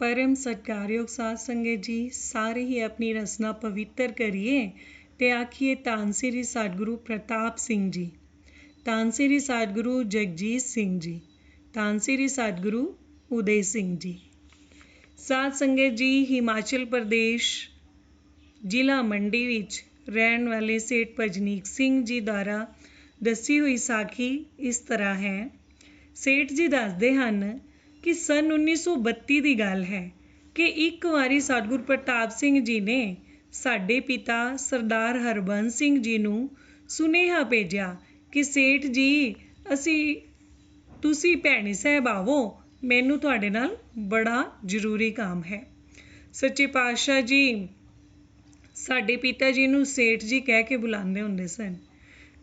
परम सत्कारयोग साध संगत जी, सारे ही अपनी रसना पवित्र करिए ते आखिए धन श्री सतगुरु प्रताप सिंह जी, धन श्री सतगुरु जगजीत सिंह जी, धन श्री सतगुरु उदय सिंह जी। साध संगत जी, हिमाचल प्रदेश जिला मंडी विच रहने वाले सेठ भजनीक सिंह जी द्वारा दसी हुई साखी इस तरह है। सेठ जी दसदे हन कि सन 1932 की गल है कि एक बारी सतगुरु प्रताप सिंह जी ने साडे पिता सरदार हरबंस सिंह जी नूं सुनेहा भेजा कि सेठ जी तुसी भैणी साहब आवो, मैनू तुहाडे नाल बड़ा जरूरी काम है। सच्चे पातशाह जी साडे पिता जी नूं सेठ जी कह के बुलांदे हुंदे सन।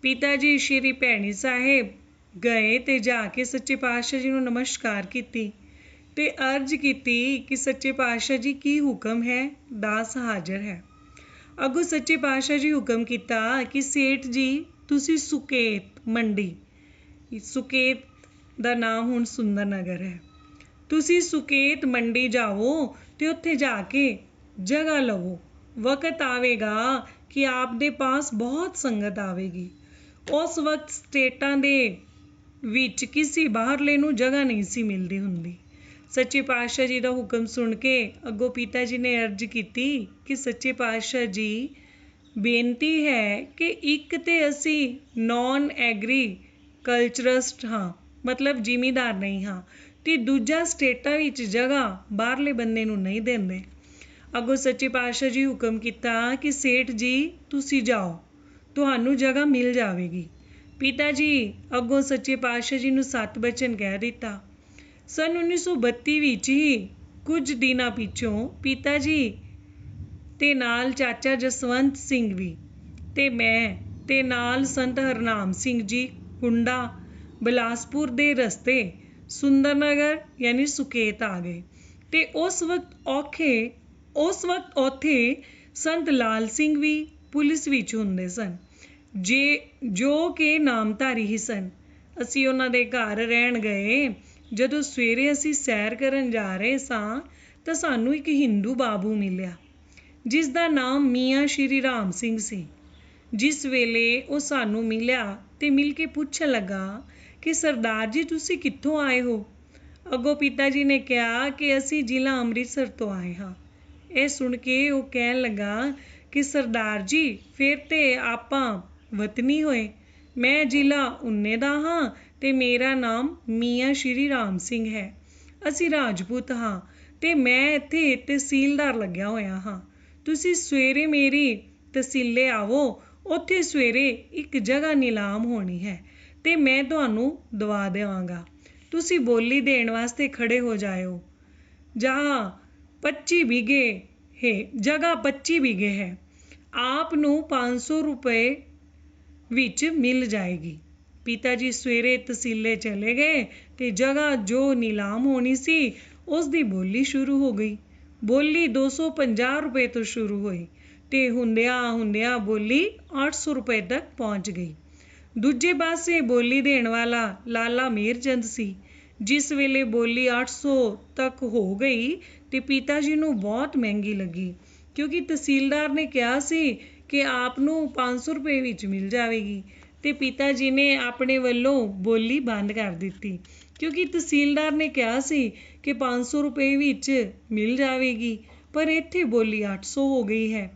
पिता जी श्री भैणी साहिब गए ते जाके सच्चे पातशाह जी नूं नमस्कार कीती ते अर्ज कीती कि सच्चे पातशाह जी की हुक्म है, दास हाजिर है। अगों सच्चे पातशाह जी हुक्म कीता कि सेठ जी तुसी सुकेत मंडी, सुकेत दा नाम हुण सुंदर नगर है, तुसी सुकेत मंडी जाओ ते उत्थे जाके जगह लवो। वक्त आवेगा कि आप दे पास बहुत संगत आवेगी। उस वक्त स्टेटां दे विच किसी बाहरले नूं जगह नहीं सी मिलदी हुंदी। सच्चे पातशाह जी दा हुक्म सुन के अगों पिता जी ने अर्ज कीती कि सच्चे पातशाह जी बेनती है कि एक ते असी नॉन एग्रीकल्चरस्ट हाँ, मतलब जिमीदार नहीं हाँ, ते दूजा स्टेटां विच जगह बाहरले बंदे नूं नहीं देंदे। अगों सच्चे पातशाह जी हुक्म कीता कि सेठ जी तुसी जाओ, तुहानू जगह मिल जावेगी। पिता जी अगों सच्चे पातशाह जी नूं सत बचन कह दिता। सन 1932 विच ही कुछ दिनां पिछों पिता जी ते नाल चाचा जसवंत सिंह भी ते मैं ते नाल संत हरनाम सिंह जी कुंडा बिलासपुर दे रस्ते सुंदरनगर यानी सुकेत आ गए ते उस वक्त औथे संत लाल सिंह भी पुलिस विच हुंदे सन जो कि नामधारी ही सन। असी उन्हां दे घर रहण गए। जदों सवेरे असी सैर करन जा रहे सां तां सानू एक हिंदू बाबू मिलिया जिस दा नाम मियाँ श्री राम सिंह सी। जिस वेले वो सानू मिलिया ते मिल के पुछन लगा कि सरदार जी तुसी कित्थों आए हो। अगों पिता जी ने कहा कि असी जिला अमृतसर तो आए हाँ। यह सुन के वो कहन लगा कि सरदार जी फिर ते आपां वतनी होए, मैं जिला उन्ने दा हाँ ते मेरा नाम मियाँ श्री राम सिंह है। असी राजपूत हाँ ते मैं इत्थे तहसीलदार लग्या होया हाँ। तुसी सवेरे मेरी तहसीले आवो, उत्थे सवेरे एक जगह नीलाम होनी है ते मैं तुहानू दवा देवांगा। तुसी बोली देण वास्ते खड़े हो जाओ। जहाँ 25 बीघे है, जगह 25 बीघे है, आप नू 500 रुपए विच मिल जाएगी। पिता जी सवेरे तहसीले चले गए ते जगह जो नीलाम होनी सी उस दी बोली शुरू हो गई। बोली 250 रुपए तो शुरू हुई ते हुंदियां हुंदियां बोली 800 रुपए तक पहुंच गई। दूजे पासे बोली देण वाला लाला मेहरचंद सी। जिस वेले बोली 800 तक हो गई ते पिता जी नूं बहुत महंगी लगी क्योंकि तहसीलदार ने कहा सी कि आप नूं 500 रुपए विच मिल जाएगी ते पिता जी ने अपने वल्लों बोली बंद कर दिती क्योंकि तहसीलदार ने कहा सी कि 500 रुपए विच मिल जाएगी, पर इत्थे बोली 800 हो गई है।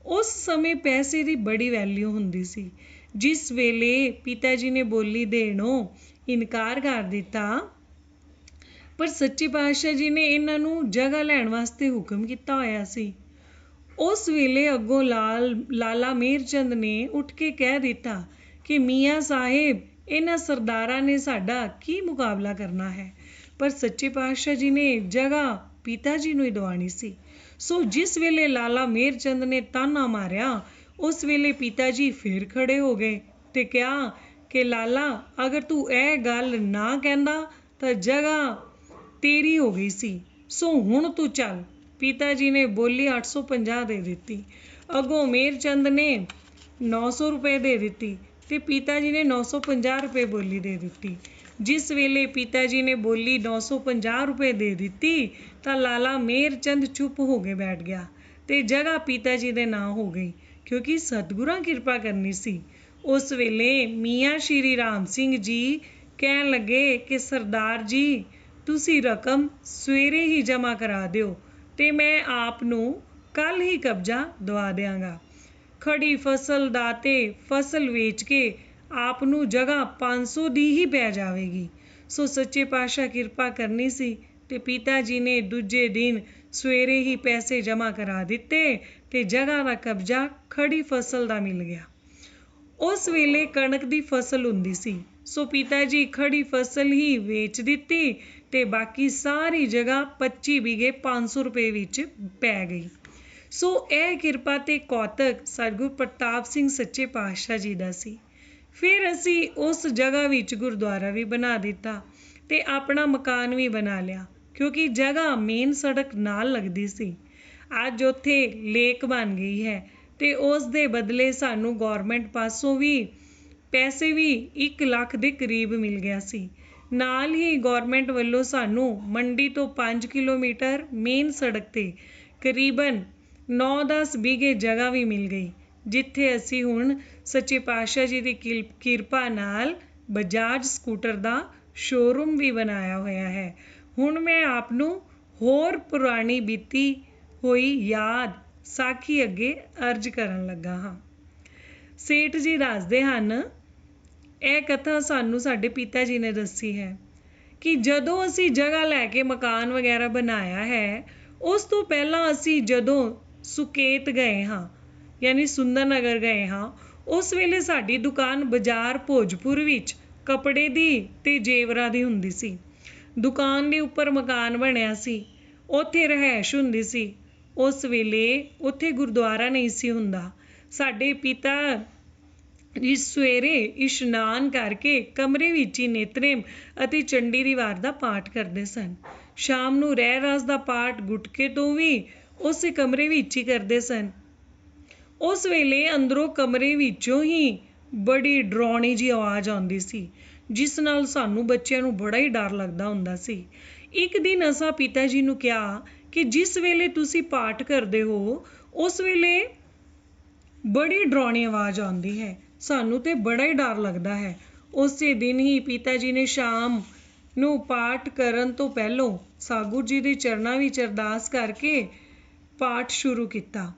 उस समय पैसे की बड़ी वैल्यू हुंदी सी। जिस वेले पिता जी ने बोली देणों इनकार कर दिता, पर सच्चे पातशाह जी ने इन्हां नूं जगह लैण वास्ते हुक्म कीता होया सी। उस वेले अगों लाला मेहरचंद ने उठ के कह दिता कि मियाँ साहिब इन्हां सरदारां ने साडा की मुकाबला करना है। पर सच्चे पातशाह जी ने जगह पिता जी नूं ही दवानी सी। सो जिस वेले लाला मेहरचंद ने ताना मारिया उस वेले पिता जी फिर खड़े हो गए ते कहा कि लाला अगर तू यह गल ना कहंदा तां जगह तेरी हो गई सी, सो हुण तू चल। पिता जी ने बोली 850 दे दिती। अगों मेहरचंद ने 900 रुपए दे दिती ते पिता जी ने 950 रुपए बोली दे दिती। जिस वेले पिता जी ने बोली 950 रुपए दे दिती ਤਾਂ ਲਾਲਾ ਮੇਹਰ ਚੰਦ ਚੁੱਪ ਹੋ ਕੇ ਬੈਠ ਗਿਆ ਤੇ ਜਗ੍ਹਾ ਪਿਤਾ ਜੀ ਦੇ ਨਾਂ ਹੋ ਗਈ ਕਿਉਂਕਿ ਸਤਿਗੁਰਾਂ ਕਿਰਪਾ ਕਰਨੀ ਸੀ। ਉਸ ਵੇਲੇ ਮੀਆਂ ਸ਼੍ਰੀ ਰਾਮ ਸਿੰਘ ਜੀ ਕਹਿਣ ਲੱਗੇ ਕਿ ਸਰਦਾਰ ਜੀ ਤੁਸੀਂ ਰਕਮ ਸਵੇਰੇ ਹੀ ਜਮ੍ਹਾਂ ਕਰਾ ਦਿਓ ਤੇ ਮੈਂ ਆਪ ਨੂੰ ਕੱਲ੍ਹ ਹੀ ਕਬਜ਼ਾ ਦਵਾ ਦਿਆਂਗਾ। ਖੜੀ ਫਸਲ ਦਾ ਤੇ ਫਸਲ ਵੇਚ ਕੇ ਆਪ ਨੂੰ ਜਗ੍ਹਾ 500 ਦੀ ਹੀ ਪੈ ਜਾਵੇਗੀ। ਸੋ ਸੱਚੇ ਪਾਤਸ਼ਾਹ ਕਿਰਪਾ ਕਰਨੀ ਸੀ ਤੇ ਪਿਤਾ ਜੀ ਨੇ ਦੂਜੇ ਦਿਨ ਸਵੇਰੇ ਹੀ ਪੈਸੇ ਜਮ੍ਹਾਂ ਕਰਾ ਦਿੱਤੇ ਤੇ ਜਗ੍ਹਾ ਦਾ ਕਬਜ਼ਾ ਖੜੀ ਫਸਲ ਦਾ ਮਿਲ ਗਿਆ। ਉਸ ਵੇਲੇ ਕਣਕ ਦੀ ਫਸਲ ਹੁੰਦੀ ਸੀ, ਸੋ ਪਿਤਾ ਜੀ ਖੜੀ ਫਸਲ ਹੀ ਵੇਚ ਦਿੱਤੀ ਤੇ ਬਾਕੀ ਸਾਰੀ ਜਗ੍ਹਾ 25 ਵਿਗੇ 500 ਰੁਪਏ ਵਿੱਚ ਪੈ ਗਈ। ਸੋ ਇਹ ਕਿਰਪਾ ਤੇ ਕੌਤਕ ਸਤਿਗੁਰ ਪ੍ਰਤਾਪ ਸਿੰਘ ਸੱਚੇ ਪਾਤਸ਼ਾਹ ਜੀ ਦਾ ਸੀ। ਫਿਰ ਅਸੀਂ ਉਸ ਜਗ੍ਹਾ ਵਿੱਚ ਗੁਰਦੁਆਰਾ ਵੀ ਬਣਾ ਦਿੱਤਾ ਤੇ ਆਪਣਾ ਮਕਾਨ ਵੀ ਬਣਾ ਲਿਆ ਕਿਉਂਕਿ ਜਗ੍ਹਾ ਮੇਨ ਸੜਕ ਨਾਲ ਲੱਗਦੀ ਸੀ। ਅੱਜ ਉੱਥੇ ਲੇਕ ਬਣ ਗਈ ਹੈ ਤੇ ਉਸ ਦੇ ਬਦਲੇ ਸਾਨੂੰ ਗੌਰਮੈਂਟ ਪਾਸੋਂ ਵੀ ਪੈਸੇ ਵੀ 1 ਲੱਖ ਦੇ ਕਰੀਬ ਮਿਲ ਗਿਆ ਸੀ। ਨਾਲ ਹੀ ਗੌਰਮੈਂਟ ਵੱਲੋਂ ਸਾਨੂੰ ਮੰਡੀ ਤੋਂ 5 ਕਿਲੋਮੀਟਰ ਮੇਨ ਸੜਕ ਤੇ ਕਰੀਬਨ 9-10 ਵਿਗੇ ਜਗ੍ਹਾ ਵੀ ਮਿਲ ਗਈ, ਜਿੱਥੇ ਅਸੀਂ ਹੁਣ ਸੱਚੇ ਪਾਤਸ਼ਾਹ ਜੀ ਦੀ ਕਿਰਪਾ ਨਾਲ ਬਜਾਜ ਸਕੂਟਰ ਦਾ ਸ਼ੋਰੂਮ ਵੀ ਬਣਾਇਆ ਹੋਇਆ ਹੈ। ਹੁਣ ਮੈਂ ਆਪ ਨੂੰ ਹੋਰ ਪੁਰਾਣੀ ਬੀਤੀ ਹੋਈ ਯਾਦ ਸਾਖੀ ਅੱਗੇ ਅਰਜ਼ ਕਰਨ ਲੱਗਾ ਹਾਂ। ਸੇਠ ਜੀ ਦੱਸਦੇ ਹਨ, ਇਹ ਕਥਾ ਸਾਨੂੰ ਸਾਡੇ ਪਿਤਾ ਜੀ ਨੇ ਦੱਸੀ ਹੈ ਕਿ ਜਦੋਂ ਅਸੀਂ ਜਗ੍ਹਾ ਲੈ ਕੇ ਮਕਾਨ ਵਗੈਰਾ ਬਣਾਇਆ ਹੈ, ਉਸ ਤੋਂ ਪਹਿਲਾਂ ਅਸੀਂ ਜਦੋਂ ਸੁਕੇਤ ਗਏ ਹਾਂ ਯਾਨੀ ਸੁੰਦਰ ਨਗਰ ਗਏ ਹਾਂ, ਉਸ ਵੇਲੇ ਸਾਡੀ ਦੁਕਾਨ ਬਾਜ਼ਾਰ ਭੋਜਪੁਰ ਵਿੱਚ ਕੱਪੜੇ ਦੀ ਤੇ ਜੇਵਰਾਂ ਦੀ ਹੁੰਦੀ ਸੀ। ਦੁਕਾਨ ਦੇ ਉੱਪਰ ਮਕਾਨ ਬਣਿਆ ਸੀ, ਉੱਥੇ ਰਿਹਾਇਸ਼ ਹੁੰਦੀ ਸੀ। ਉਸ ਵੇਲੇ ਉੱਥੇ ਗੁਰਦੁਆਰਾ ਨਹੀਂ ਸੀ ਹੁੰਦਾ। ਸਾਡੇ ਪਿਤਾ ਜੀ ਸਵੇਰੇ ਇਸ਼ਨਾਨ ਕਰਕੇ ਕਮਰੇ ਵਿੱਚ ਹੀ ਨਿਤਨੇਮ ਅਤੇ ਚੰਡੀ ਦੀ ਵਾਰ ਦਾ ਪਾਠ ਕਰਦੇ ਸਨ। ਸ਼ਾਮ ਨੂੰ ਰਹਿਰਾਸ ਦਾ ਪਾਠ ਗੁਟਕੇ ਤੋਂ ਵੀ ਉਸੇ ਕਮਰੇ ਵਿੱਚ ਹੀ ਕਰਦੇ ਸਨ। ਉਸ ਵੇਲੇ ਅੰਦਰੋਂ ਕਮਰੇ ਵਿੱਚੋਂ ਹੀ ਬੜੀ ਡਰਾਉਣੀ ਜਿਹੀ ਆਵਾਜ਼ ਆਉਂਦੀ ਸੀ, ਜਿਸ ਨਾਲ ਸਾਨੂੰ ਬੱਚਿਆਂ ਨੂੰ ਬੜਾ ਹੀ ਡਰ ਲੱਗਦਾ ਹੁੰਦਾ ਸੀ। ਇੱਕ ਦਿਨ ਅਸਾਂ ਪਿਤਾ ਜੀ ਨੂੰ ਕਿਹਾ ਕਿ ਜਿਸ ਵੇਲੇ ਤੁਸੀਂ ਪਾਠ ਕਰਦੇ ਹੋ ਉਸ ਵੇਲੇ ਬੜੀ ਡਰਾਉਣੀ ਆਵਾਜ਼ ਆਉਂਦੀ ਹੈ, ਸਾਨੂੰ ਤੇ ਬੜਾ ਹੀ ਡਰ ਲੱਗਦਾ ਹੈ। ਉਸੇ ਦਿਨ ਹੀ ਪਿਤਾ ਜੀ ਨੇ ਸ਼ਾਮ ਨੂੰ ਪਾਠ ਕਰਨ ਤੋਂ ਪਹਿਲੋਂ ਸਾਗੁਰ ਜੀ ਦੇ ਚਰਨਾਂ ਵਿੱਚ ਅਰਦਾਸ ਕਰਕੇ ਪਾਠ ਸ਼ੁਰੂ ਕੀਤਾ।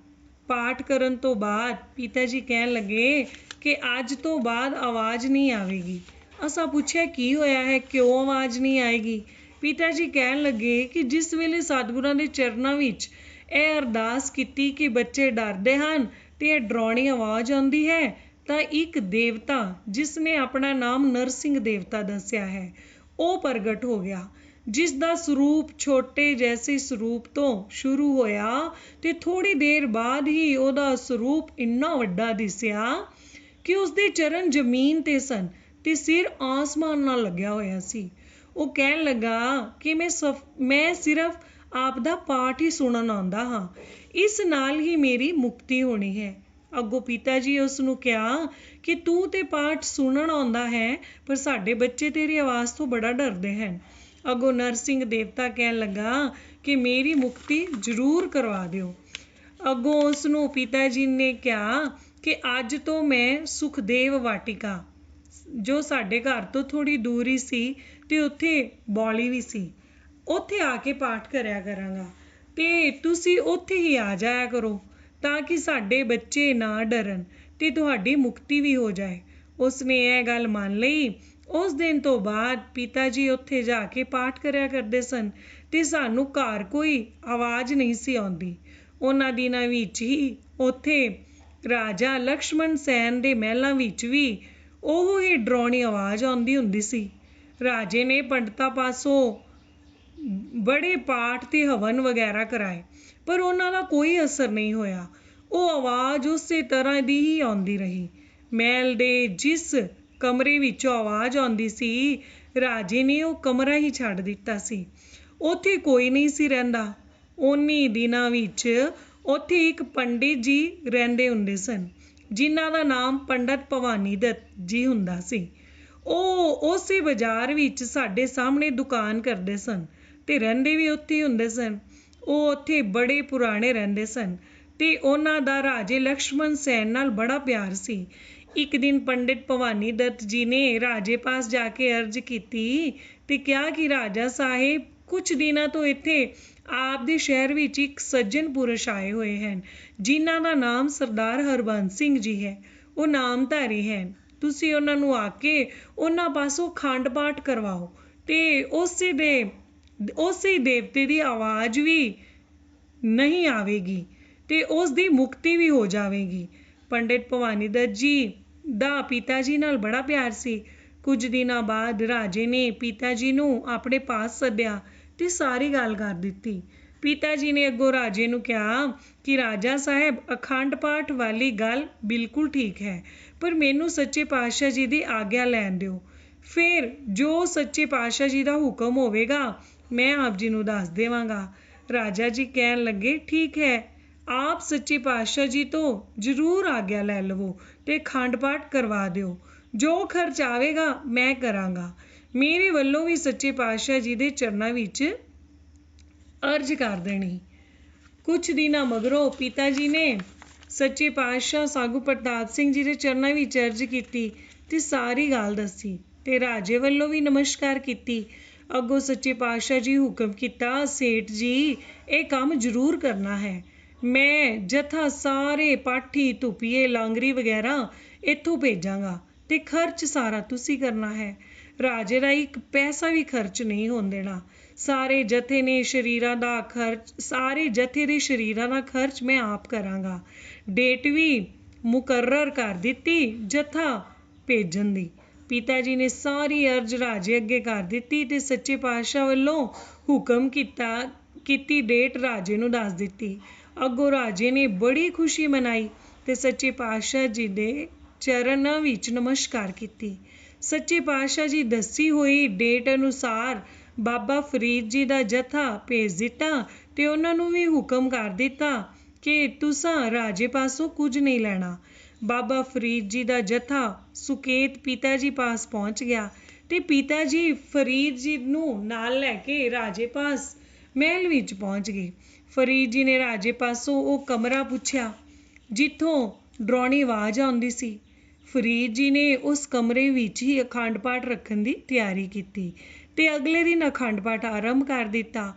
ਪਾਠ ਕਰਨ ਤੋਂ ਬਾਅਦ ਪਿਤਾ ਜੀ ਕਹਿਣ ਲੱਗੇ ਕਿ ਅੱਜ ਤੋਂ ਬਾਅਦ ਆਵਾਜ਼ ਨਹੀਂ ਆਵੇਗੀ। ਅਸਾਂ ਪੁੱਛਿਆ ਕੀ ਹੋਇਆ ਹੈ, ਕਿਉਂ ਆਵਾਜ਼ ਨਹੀਂ ਆਏਗੀ? ਪਿਤਾ ਜੀ ਕਹਿਣ ਲੱਗੇ ਕਿ ਜਿਸ ਵੇਲੇ ਸਤਿਗੁਰਾਂ ਦੇ ਚਰਨਾਂ ਵਿੱਚ ਇਹ ਅਰਦਾਸ ਕੀਤੀ ਕਿ ਬੱਚੇ ਡਰਦੇ ਹਨ ਤੇ ਇਹ ਡਰਾਉਣੀ ਆਵਾਜ਼ ਆਉਂਦੀ ਹੈ, ਤਾਂ ਇੱਕ ਦੇਵਤਾ ਜਿਸ ਨੇ ਆਪਣਾ ਨਾਮ ਨਰਸਿੰਘ ਦੇਵਤਾ ਦੱਸਿਆ ਹੈ, ਉਹ ਪ੍ਰਗਟ ਹੋ ਗਿਆ, ਜਿਸ ਦਾ ਸਰੂਪ ਛੋਟੇ ਜੈਸੇ ਸਰੂਪ ਤੋਂ ਸ਼ੁਰੂ ਹੋਇਆ ਤੇ ਥੋੜ੍ਹੀ ਦੇਰ ਬਾਅਦ ਹੀ ਉਹਦਾ ਸਰੂਪ ਇੰਨਾ ਵੱਡਾ ਦਿਸਿਆ ਕਿ ਉਸਦੇ ਚਰਨ ਜ਼ਮੀਨ ਤੇ ਸਨ ਤੇ ਸਿਰ ਆਸਮਾਨ ਨਾਲ ਲੱਗਿਆ ਹੋਇਆ ਸੀ। ਉਹ ਕਹਿਣ ਲੱਗਾ ਕਿ ਮੈਂ ਸਿਰਫ ਆਪ ਦਾ ਪਾਠ ਹੀ ਸੁਣਨ ਆਉਂਦਾ ਹਾਂ, ਇਸ ਨਾਲ ਹੀ ਮੇਰੀ ਮੁਕਤੀ ਹੋਣੀ ਹੈ। ਅੱਗੋਂ ਪਿਤਾ ਜੀ ਉਸ ਨੂੰ ਕਿਹਾ ਕਿ ਤੂੰ ਤੇ ਪਾਠ ਸੁਣਨ ਆਉਂਦਾ ਹੈ, ਪਰ ਸਾਡੇ ਬੱਚੇ ਤੇਰੀ ਆਵਾਜ਼ ਤੋਂ ਬੜਾ ਡਰਦੇ ਹਨ। ਅੱਗੋਂ ਨਰਸਿੰਘ ਦੇਵਤਾ ਕਹਿਣ ਲੱਗਾ ਕਿ ਮੇਰੀ ਮੁਕਤੀ ਜ਼ਰੂਰ ਕਰਵਾ ਦਿਓ। ਅੱਗੋਂ ਉਸ ਨੂੰ ਪਿਤਾ ਜੀ ਨੇ ਕਿਹਾ ਕਿ ਅੱਜ ਤੋਂ ਮੈਂ ਸੁਖਦੇਵ ਵਾਟਿਕਾ, ਜੋ ਸਾਡੇ ਘਰ ਤੋਂ ਥੋੜ੍ਹੀ ਦੂਰ ਹੀ ਸੀ ਤੇ ਉੱਥੇ ਬੌਲੀ ਵੀ ਸੀ, ਉੱਥੇ ਆ ਕੇ ਪਾਠ ਕਰਿਆ ਕਰਾਂਗਾ ਤੇ ਤੁਸੀਂ ਉੱਥੇ ਹੀ ਆ ਜਾਇਆ ਕਰੋ ਤਾਂ ਕਿ ਸਾਡੇ ਬੱਚੇ ਨਾ ਡਰਨ ਤੇ ਤੁਹਾਡੀ ਮੁਕਤੀ ਵੀ ਹੋ ਜਾਏ। ਉਸਨੇ ਇਹ ਗੱਲ ਮੰਨ ਲਈ। ਉਸ ਦਿਨ ਤੋਂ ਬਾਅਦ ਪਿਤਾ ਜੀ ਉੱਥੇ ਜਾ ਕੇ ਪਾਠ ਕਰਿਆ ਕਰਦੇ ਸਨ ਤੇ ਸਾਨੂੰ ਘਰ ਕੋਈ ਆਵਾਜ਼ ਨਹੀਂ ਸੀ ਆਉਂਦੀ। ਉਹਨਾਂ ਦਿਨਾਂ ਵਿੱਚ ਹੀ ਉੱਥੇ ਰਾਜਾ ਲਕਸ਼ਮਣ ਸੈਨ ਦੇ ਮਹਿਲਾਂ ਵਿੱਚ ਵੀ ਉਹ ਹੀ ਡਰਾਉਣੀ ਆਵਾਜ਼ ਆਉਂਦੀ ਹੁੰਦੀ ਸੀ। ਰਾਜੇ ਨੇ ਪੰਡਤਾਂ ਪਾਸੋਂ ਬੜੇ ਪਾਠ ਤੇ ਹਵਨ ਵਗੈਰਾ ਕਰਾਏ, ਪਰ ਉਹਨਾਂ ਦਾ ਕੋਈ ਅਸਰ ਨਹੀਂ ਹੋਇਆ। ਉਹ ਆਵਾਜ਼ ਉਸੇ ਤਰ੍ਹਾਂ ਦੀ ਹੀ ਆਉਂਦੀ ਰਹੀ। ਮਹਿਲ ਦੇ ਜਿਸ ਕਮਰੇ ਵਿੱਚੋਂ ਆਵਾਜ਼ ਆਉਂਦੀ ਸੀ, ਰਾਜੇ ਨੇ ਉਹ ਕਮਰਾ ਹੀ ਛੱਡ ਦਿੱਤਾ ਸੀ, ਉੱਥੇ ਕੋਈ ਨਹੀਂ ਸੀ ਰਹਿੰਦਾ। ਉਨ੍ਹੀਂ ਦਿਨਾਂ ਵਿੱਚ ਉੱਥੇ ਇੱਕ ਪੰਡਿਤ ਜੀ ਰਹਿੰਦੇ ਹੁੰਦੇ ਸਨ, ਜਿਨ੍ਹਾਂ ਦਾ ਨਾਮ ਪੰਡਤ ਭਵਾਨੀ ਦੱਤ ਜੀ ਹੁੰਦਾ ਸੀ। ਉਹ ਉਸੇ ਬਾਜ਼ਾਰ ਵਿੱਚ ਸਾਡੇ ਸਾਹਮਣੇ ਦੁਕਾਨ ਕਰਦੇ ਸਨ ਤੇ ਰਹਿੰਦੇ ਵੀ ਉੱਥੇ ਹੀ ਹੁੰਦੇ ਸਨ। ਉਹ ਉੱਥੇ ਬੜੇ ਪੁਰਾਣੇ ਰਹਿੰਦੇ ਸਨ ਤੇ ਉਹਨਾਂ ਦਾ ਰਾਜੇ ਲਕਸ਼ਮਣ ਸੈਨ ਨਾਲ ਬੜਾ ਪਿਆਰ ਸੀ। ਇੱਕ ਦਿਨ ਪੰਡਿਤ ਭਵਾਨੀ ਦੱਤ ਜੀ ਨੇ ਰਾਜੇ ਪਾਸ ਜਾ ਕੇ ਅਰਜ਼ ਕੀਤੀ ਤੇ ਕਿਹਾ ਕਿ ਰਾਜਾ ਸਾਹਿਬ, ਕੁਝ ਦਿਨਾਂ ਤੋਂ ਇੱਥੇ ਆਪ ਦੇ ਸ਼ਹਿਰ ਵਿੱਚ ਇੱਕ ਸੱਜਣ ਪੁਰਸ਼ ਆਏ ਹੋਏ ਹਨ, ਜਿਨ੍ਹਾਂ ਦਾ ਨਾਮ ਸਰਦਾਰ ਹਰਬੰਸ ਸਿੰਘ ਜੀ ਹੈ। ਉਹ ਨਾਮਧਾਰੀ ਹਨ। ਤੁਸੀਂ ਉਹਨਾਂ ਨੂੰ ਆ ਕੇ ਉਹਨਾਂ ਪਾਸੋਂ ਅਖੰਡ ਪਾਠ ਕਰਵਾਓ ਤੇ ਉਸੇ ਦੇਵਤੇ ਦੀ ਆਵਾਜ਼ ਵੀ ਨਹੀਂ ਆਵੇਗੀ ਤੇ ਉਸ ਦੀ ਮੁਕਤੀ ਵੀ ਹੋ ਜਾਵੇਗੀ। ਪੰਡਿਤ ਭਵਾਨੀ ਦੱਤ ਜੀ ਦਾ ਪਿਤਾ ਜੀ ਨਾਲ ਬੜਾ ਪਿਆਰ ਸੀ। ਕੁਝ ਦਿਨਾਂ ਬਾਅਦ ਰਾਜੇ ਨੇ ਪਿਤਾ ਜੀ ਨੂੰ ਆਪਣੇ ਪਾਸ ਸੱਦਿਆ ਤੇ ਸਾਰੀ ਗੱਲ ਕਰ ਦਿੱਤੀ। ਪਿਤਾ ਜੀ ਨੇ ਅੱਗੋਂ ਰਾਜੇ ਨੂੰ ਕਿਹਾ ਕਿ ਰਾਜਾ ਸਾਹਿਬ, ਅਖੰਡ ਪਾਠ ਵਾਲੀ ਗੱਲ ਬਿਲਕੁਲ ਠੀਕ ਹੈ, ਪਰ ਮੈਨੂੰ ਸੱਚੇ ਪਾਤਸ਼ਾਹ ਜੀ ਦੀ ਆਗਿਆ ਲੈਣ ਦਿਓ। ਫਿਰ ਜੋ ਸੱਚੇ ਪਾਤਸ਼ਾਹ ਜੀ ਦਾ ਹੁਕਮ ਹੋਵੇਗਾ ਮੈਂ ਆਪ ਜੀ ਨੂੰ ਦੱਸ ਦੇਵਾਂਗਾ। ਰਾਜਾ ਜੀ ਕਹਿਣ ਲੱਗੇ, ਠੀਕ ਹੈ, ਆਪ ਸੱਚੇ ਪਾਤਸ਼ਾਹ ਜੀ ਤੋਂ ਜ਼ਰੂਰ ਆਗਿਆ ਲੈ ਲਵੋ ਤੇ ਅਖੰਡ ਪਾਠ ਕਰਵਾ ਦਿਓ। ਜੋ ਖਰਚ ਆਵੇਗਾ ਮੈਂ ਕਰਾਂਗਾ। ਮੇਰੇ ਵੱਲੋਂ ਵੀ ਸੱਚੇ ਪਾਤਸ਼ਾਹ ਜੀ ਦੇ ਚਰਨਾਂ ਵਿੱਚ ਅਰਜ਼ ਕਰ ਦੇਣੀ। ਕੁਝ ਦਿਨਾਂ ਮਗਰੋਂ ਪਿਤਾ ਜੀ ਨੇ ਸੱਚੇ ਪਾਤਸ਼ਾਹ ਸਾਧੂ ਪ੍ਰਤਾਪ ਸਿੰਘ ਜੀ ਦੇ ਚਰਨਾਂ ਵਿੱਚ ਅਰਜ਼ ਕੀਤੀ ਤੇ ਸਾਰੀ ਗੱਲ ਦੱਸੀ ਤੇ ਰਾਜੇ ਵੱਲੋਂ ਵੀ ਨਮਸਕਾਰ ਕੀਤੀ। ਅੱਗੋਂ ਸੱਚੇ ਪਾਤਸ਼ਾਹ ਜੀ ਹੁਕਮ ਕੀਤਾ, ਸੇਠ ਜੀ, ਇਹ ਕੰਮ ਜ਼ਰੂਰ ਕਰਨਾ ਹੈ। ਮੈਂ ਜਥਾ ਸਾਰੇ ਪਾਠੀ, ਧੁਪੀਏ, ਲਾਂਗਰੀ ਵਗੈਰਾ ਇੱਥੋਂ ਭੇਜਾਂਗਾ ਤੇ ਖਰਚ ਸਾਰਾ ਤੁਸੀਂ ਕਰਨਾ ਹੈ। ਰਾਜੇ ਦਾ ਇੱਕ ਪੈਸਾ ਵੀ ਖਰਚ ਨਹੀਂ ਹੋਣ ਦੇਣਾ। ਸਾਰੇ ਜਥੇ ਦੇ ਸਰੀਰਾਂ ਦਾ ਖਰਚ ਮੈਂ ਆਪ ਕਰਾਂਗਾ। ਡੇਟ ਵੀ ਮੁਕਰਰ ਕਰ ਦਿੱਤੀ ਜਥਾ ਭੇਜਣ ਦੀ। ਪਿਤਾ ਜੀ ਨੇ ਸਾਰੀ ਅਰਜ਼ ਰਾਜੇ ਅੱਗੇ ਕਰ ਦਿੱਤੀ ਤੇ ਸੱਚੇ ਪਾਤਸ਼ਾਹ ਵੱਲੋਂ ਹੁਕਮ ਕੀਤੀ ਡੇਟ ਰਾਜੇ ਨੂੰ ਦੱਸ ਦਿੱਤੀ। ਅੱਗੋਂ ਰਾਜੇ ਨੇ ਬੜੀ ਖੁਸ਼ੀ ਮਨਾਈ ਤੇ ਸੱਚੇ ਪਾਤਸ਼ਾਹ ਜੀ ਦੇ ਚਰਨਾਂ ਵਿੱਚ ਨਮਸਕਾਰ ਕੀਤੀ। ਸੱਚੇ ਪਾਤਸ਼ਾਹ ਜੀ ਦੱਸੀ ਹੋਈ ਡੇਟ ਅਨੁਸਾਰ ਬਾਬਾ ਫਰੀਦ ਜੀ ਦਾ ਜਥਾ ਭੇਜ ਦਿੱਤਾ ਤੇ ਉਹਨਾਂ ਨੂੰ ਵੀ ਹੁਕਮ ਕਰ ਦਿੱਤਾ ਕਿ ਤੁਸਾਂ ਰਾਜੇ ਪਾਸੋਂ ਕੁਝ ਨਹੀਂ ਲੈਣਾ। ਬਾਬਾ ਫਰੀਦ ਜੀ ਦਾ ਜਥਾ ਸੁਕੇਤ ਪਿਤਾ ਜੀ ਪਾਸ ਪਹੁੰਚ ਗਿਆ ਤੇ ਪਿਤਾ ਜੀ ਫਰੀਦ ਜੀ ਨੂੰ ਨਾਲ ਲੈ ਕੇ ਰਾਜੇ ਪਾਸ ਮਹਿਲ ਵਿੱਚ ਪਹੁੰਚ ਗਏ। ਫਰੀਦ ਜੀ ਨੇ ਰਾਜੇ ਪਾਸੋਂ ਉਹ ਕਮਰਾ ਪੁੱਛਿਆ ਜਿੱਥੋਂ ਡਰਾਉਣੀ ਆਵਾਜ਼ ਆਉਂਦੀ ਸੀ। ਫਰੀਦ ਜੀ ਨੇ ਉਸ ਕਮਰੇ ਵਿੱਚ ਹੀ ਅਖੰਡ ਪਾਠ ਰੱਖਣ ਦੀ ਤਿਆਰੀ ਕੀਤੀ ਤੇ ਅਗਲੇ ਦਿਨ ਅਖੰਡ ਪਾਠ ਆਰੰਭ ਕਰ ਦਿੱਤਾ।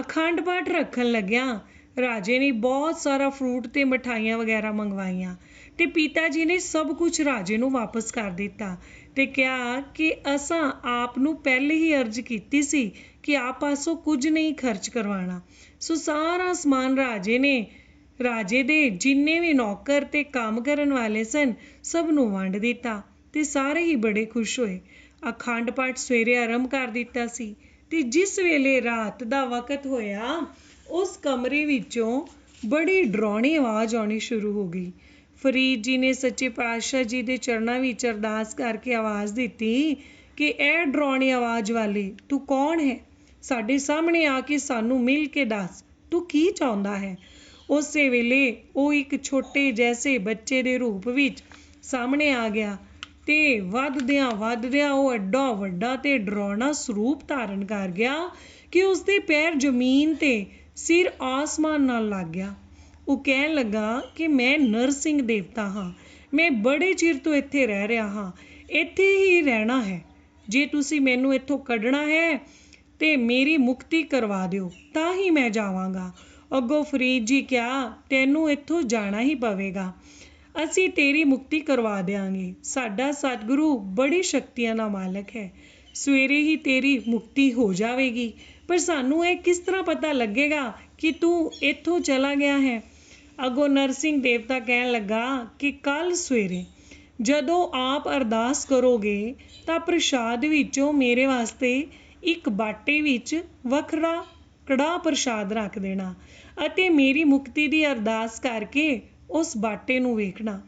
ਅਖੰਡ ਪਾਠ ਰੱਖਣ ਲੱਗਿਆਂ ਰਾਜੇ ਨੇ ਬਹੁਤ ਸਾਰਾ ਫਰੂਟ ਤੇ ਮਠਾਈਆਂ ਵਗੈਰਾ ਮੰਗਵਾਈਆਂ ਤੇ ਪਿਤਾ ਜੀ ਨੇ ਸਭ ਕੁਝ ਰਾਜੇ ਨੂੰ ਵਾਪਸ ਕਰ ਦਿੱਤਾ ਤੇ ਕਿਹਾ ਕਿ ਅਸਾਂ ਆਪ ਨੂੰ ਪਹਿਲੇ ਹੀ ਅਰਜ਼ ਕੀਤੀ ਸੀ ਕਿ ਆਪ ਪਾਸੋਂ ਕੁਝ ਨਹੀਂ ਖਰਚ ਕਰਵਾਉਣਾ। ਸੋ ਸਾਰਾ ਸਮਾਨ ਰਾਜੇ ਦੇ ਜਿੰਨੇ ਵੀ ਨੌਕਰ ਤੇ ਕੰਮ ਕਰਨ ਵਾਲੇ ਸਨ ਸਭ ਨੂੰ ਵੰਡ ਦਿੱਤਾ ਤੇ ਸਾਰੇ ਹੀ ਬੜੇ ਖੁਸ਼ ਹੋਏ। ਅਖੰਡ ਪਾਠ ਸਵੇਰੇ ਆਰੰਭ ਕਰ ਦਿੱਤਾ ਸੀ ਤੇ ਜਿਸ ਵੇਲੇ ਰਾਤ ਦਾ ਵਕਤ ਹੋਇਆ ਉਸ ਕਮਰੇ ਵਿੱਚੋਂ ਬੜੀ ਡਰਾਉਣੀ ਆਵਾਜ਼ ਆਉਣੀ ਸ਼ੁਰੂ ਹੋ ਗਈ। ਫਰੀਦ ਜੀ ਨੇ ਸੱਚੇ ਪਾਤਸ਼ਾਹ ਜੀ ਦੇ ਚਰਨਾਂ ਵਿੱਚ ਅਰਦਾਸ ਕਰਕੇ ਆਵਾਜ਼ ਦਿੱਤੀ ਕਿ ਇਹ ਡਰਾਉਣੀ ਆਵਾਜ਼ ਵਾਲੇ, ਤੂੰ ਕੌਣ ਹੈ? ਸਾਡੇ ਸਾਹਮਣੇ ਆ ਕੇ ਸਾਨੂੰ ਮਿਲ ਕੇ ਦੱਸ, ਤੂੰ ਕੀ ਚਾਹੁੰਦਾ ਹੈ? ਉਸੇ ਵੇਲੇ ਉਹ ਇੱਕ ਛੋਟੇ ਜਿਹੇ ਬੱਚੇ ਦੇ ਰੂਪ ਵਿੱਚ ਸਾਹਮਣੇ ਆ ਗਿਆ ਤੇ ਵੱਧਦਿਆਂ ਉਹ ਐਡਾ ਵੱਡਾ ਤੇ ਡਰਾਉਣਾ ਸਰੂਪ ਧਾਰਨ ਕਰ ਗਿਆ ਕਿ ਉਸਦੇ ਪੈਰ ਜ਼ਮੀਨ ਤੇ ਸਿਰ ਆਸਮਾਨ ਨਾਲ ਲੱਗ ਗਿਆ। ਉਹ ਕਹਿਣ ਲੱਗਾ ਕਿ ਮੈਂ ਨਰਸਿੰਘ ਦੇਵਤਾ ਹਾਂ। ਮੈਂ ਬੜੇ ਚਿਰ ਤੋਂ ਇੱਥੇ ਰਹਿ ਰਿਹਾ ਹਾਂ, ਇੱਥੇ ਹੀ ਰਹਿਣਾ ਹੈ। ਜੇ ਤੁਸੀਂ ਮੈਨੂੰ ਇੱਥੋਂ ਕੱਢਣਾ ਹੈ ਤੇ ਮੇਰੀ ਮੁਕਤੀ ਕਰਵਾ ਦਿਓ ਤਾਂ ਹੀ ਮੈਂ ਜਾਵਾਂਗਾ। ਅੱਗੋਂ ਫਰੀਦ ਜੀ ਕਿਹਾ, ਤੈਨੂੰ ਇੱਥੋਂ ਜਾਣਾ ਹੀ ਪਵੇਗਾ। ਅਸੀਂ ਤੇਰੀ ਮੁਕਤੀ ਕਰਵਾ ਦਿਆਂਗੇ। ਸਾਡਾ ਸਤਿਗੁਰੂ ਬੜੀ ਸ਼ਕਤੀਆਂ ਦਾ ਮਾਲਕ ਹੈ। ਸਵੇਰੇ ਹੀ ਤੇਰੀ ਮੁਕਤੀ ਹੋ ਜਾਵੇਗੀ। ਪਰ ਸਾਨੂੰ ਇਹ ਕਿਸ ਤਰ੍ਹਾਂ ਪਤਾ ਲੱਗੇਗਾ ਕਿ ਤੂੰ ਇੱਥੋਂ ਚਲਾ ਗਿਆ ਹੈ? ਅੱਗੋਂ ਨਰਸਿੰਘ ਦੇਵਤਾ ਕਹਿਣ ਲੱਗਾ ਕਿ ਕੱਲ੍ਹ ਸਵੇਰੇ ਜਦੋਂ ਆਪ ਅਰਦਾਸ ਕਰੋਗੇ ਤਾਂ ਪ੍ਰਸ਼ਾਦ ਵਿੱਚੋਂ ਮੇਰੇ ਵਾਸਤੇ ਇੱਕ ਬਾਟੇ ਵਿੱਚ ਵੱਖਰਾ ਕੜਾਹ ਪ੍ਰਸ਼ਾਦ ਰੱਖ ਦੇਣਾ ਅਤੇ ਮੇਰੀ ਮੁਕਤੀ ਦੀ ਅਰਦਾਸ ਕਰਕੇ ਉਸ ਬਾਟੇ ਨੂੰ ਵੇਖਣਾ।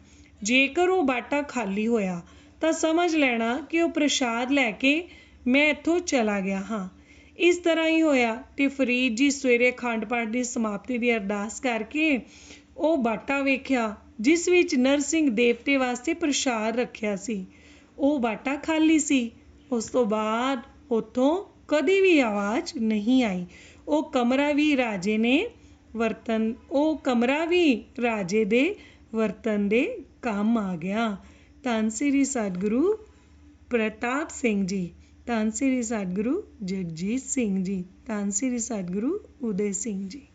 ਜੇਕਰ ਉਹ ਬਾਟਾ ਖਾਲੀ ਹੋਇਆ ਤਾਂ ਸਮਝ ਲੈਣਾ ਕਿ ਉਹ ਪ੍ਰਸ਼ਾਦ ਲੈ ਕੇ ਮੈਂ ਇੱਥੋਂ ਚਲਾ ਗਿਆ ਹਾਂ। ਇਸ ਤਰ੍ਹਾਂ ਹੀ ਹੋਇਆ ਤੇ ਫਰੀਦ ਜੀ ਸਵੇਰੇ ਅਖੰਡ ਪਾਠ ਦੀ ਸਮਾਪਤੀ ਦੀ ਅਰਦਾਸ ਕਰਕੇ ਉਹ ਬਾਟਾ ਵੇਖਿਆ ਜਿਸ ਵਿੱਚ ਨਰਸਿੰਘ ਦੇਵਤੇ ਵਾਸਤੇ ਪ੍ਰਸ਼ਾਦ ਰੱਖਿਆ ਸੀ। ਉਹ ਬਾਟਾ ਖਾਲੀ ਸੀ। ਉਸ ਤੋਂ ਬਾਅਦ ਉੱਥੋਂ ਕਦੀ ਵੀ ਆਵਾਜ਼ ਨਹੀਂ ਆਈ। ਉਹ ਕਮਰਾ ਵੀ ਰਾਜੇ ਦੇ ਵਰਤਣ ਦੇ ਕੰਮ ਆ ਗਿਆ। ਧੰਨ ਸ੍ਰੀ ਸਤਿਗੁਰੂ ਪ੍ਰਤਾਪ ਸਿੰਘ ਜੀ, ਧੰਨ ਸ੍ਰੀ ਸਤਿਗੁਰੂ ਜਗਜੀਤ ਸਿੰਘ ਜੀ, ਧੰਨ ਸ੍ਰੀ ਸਤਿਗੁਰੂ ਉਦੈ ਸਿੰਘ ਜੀ।